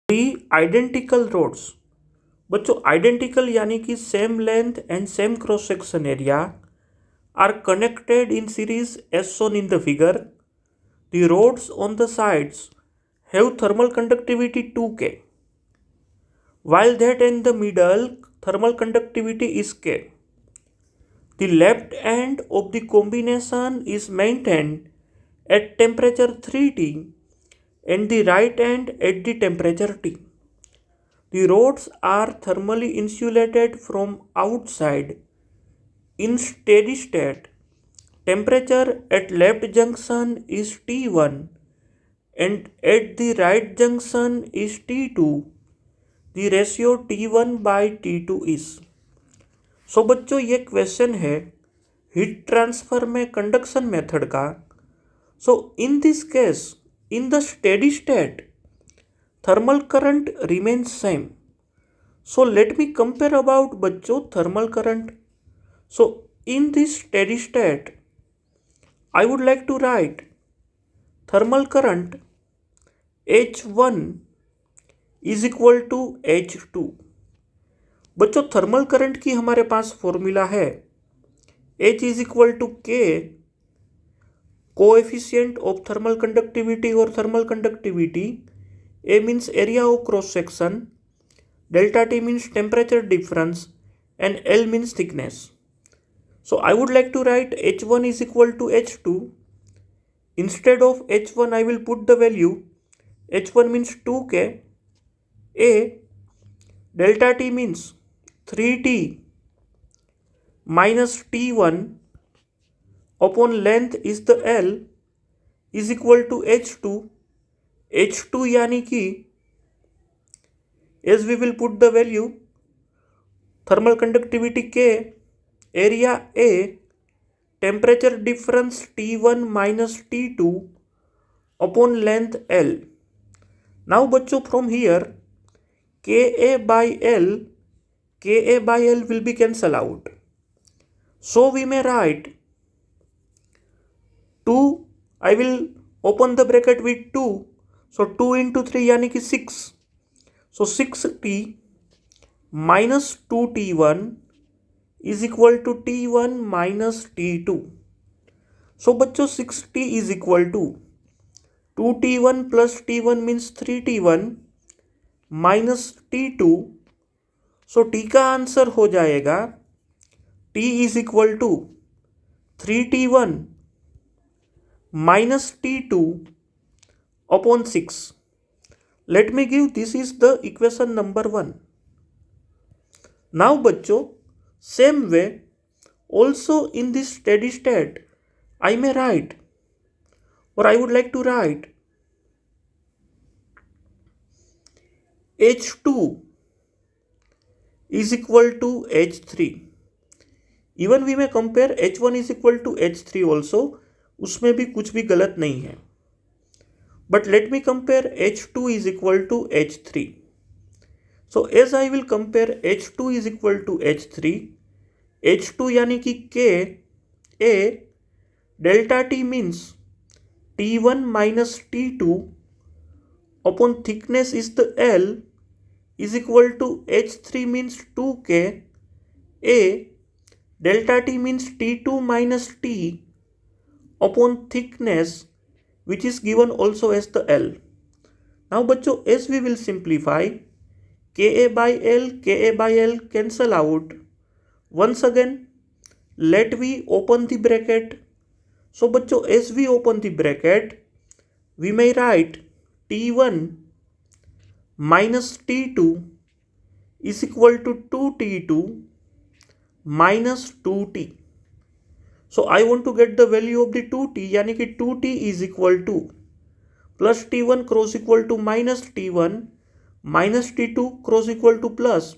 Three identical rods. बच्चों identical यानी कि same length and same cross section area are connected in series as shown in the figure. The rods on the sides have thermal conductivity 2K, while that in the middle thermal conductivity is K. The left end of the combination is maintained at temperature 3T and the right end at the temperature T. The rods are thermally insulated from outside. In steady state, temperature at left junction is T1 and at the right junction is T2. The ratio T1 by T2 is. So बच्चों ये question है heat transfer में conduction method का. So in this case in the steady state thermal current remains same. So let me compare about बच्चों thermal current. So in this steady state, I would like to write thermal current H1 is equal to H2. बच्चों thermal current की हमारे पास formula है H is equal to K, coefficient of thermal conductivity और thermal conductivity. A means area of cross section, delta T means temperature difference and L means thickness. So I would like to write H1 is equal to H2. Instead of H1 I will put the value. H1 means 2K. A delta T means 3T minus T1 upon length is the L is equal to H2. H2 यानी कि as we will put the value thermal conductivity K, area A, temperature difference T1 minus T2 upon length L. Now बच्चों from here KA by L will be cancel out. So we may write 2, I will open the bracket with 2. So 2 into 3 यानी कि 6. So 6T minus 2T1 is equal to T1 minus T2. So बच्चों 6T is equal to 2T1 plus T1 means 3T1 minus T2. So T का answer हो जाएगा T is equal to 3T1 minus T2 upon 6. Let me give this is the equation number 1. Now बच्चों same way also in this steady state I may write or I would like to write H2 is equal to H3. Even we may compare H1 is equal to H3 also. उसमें भी कुछ भी गलत नहीं है. But let me compare H2 is equal to H3. So as I will compare H2 is equal to H3, H2 यानी कि K A delta T means T1 minus T2 upon thickness is the L is equal to H3 means 2K A delta T means T2 minus T upon thickness which is given also as the L. Now बच्चों as we will simplify KA by L cancel out. Once again let we open the bracket. So बच्चों as we open the bracket we may write T1 minus T2 is equal to 2T2 minus 2T. So I want to get the value of the 2T यानी कि 2T is equal to plus T1 cross equal to minus T1 minus T2 cross equal to plus.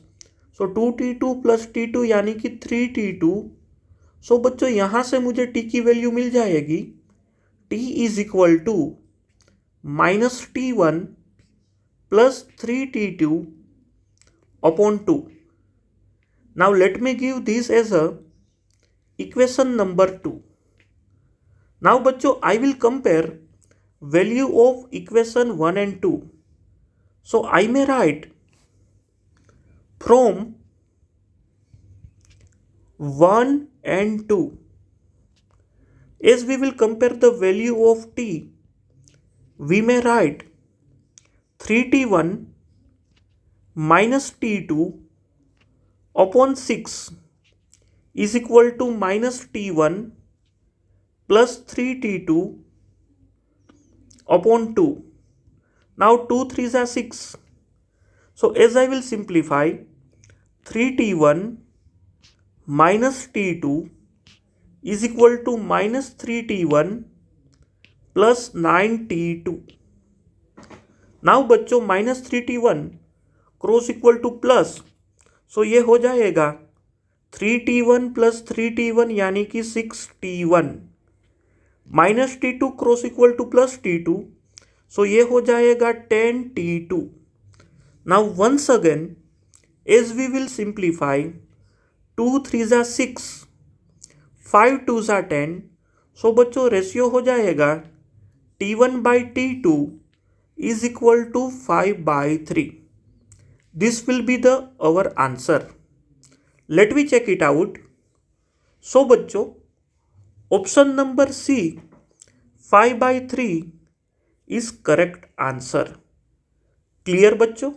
So 2T2 plus T2 यानी कि 3T2. सो बच्चों यहाँ से मुझे T की value मिल जाएगी T is equal to minus T1 plus 3T2 upon 2. Now let me give this as a equation number 2. Now बच्चों I will compare value of equation 1 and 2. So I may write from 1 and 2. As we will compare the value of t, we may write 3t1 minus t2 upon 6 is equal to minus t1 plus 3t2 upon 2. Now 2 3s are 6. So as I will simplify, 3t1 minus t2 is equal to minus 3t1 plus 9t2. Now बच्चों minus 3t1 cross equal to plus, so ये हो जाएगा 3t1 plus 3t1 यानी कि 6t1 minus t2 cross equal to plus t2, so ये हो जाएगा 10t2. Now once again as we will simplify, 2 3s are 6, 5 2s are 10. So बच्चों ratio हो जाएगा t1 by t2 is equal to 5 by 3. This will be the our answer. Let me check it out. So बच्चों option number C 5 by 3 is correct answer. Clear बच्चों?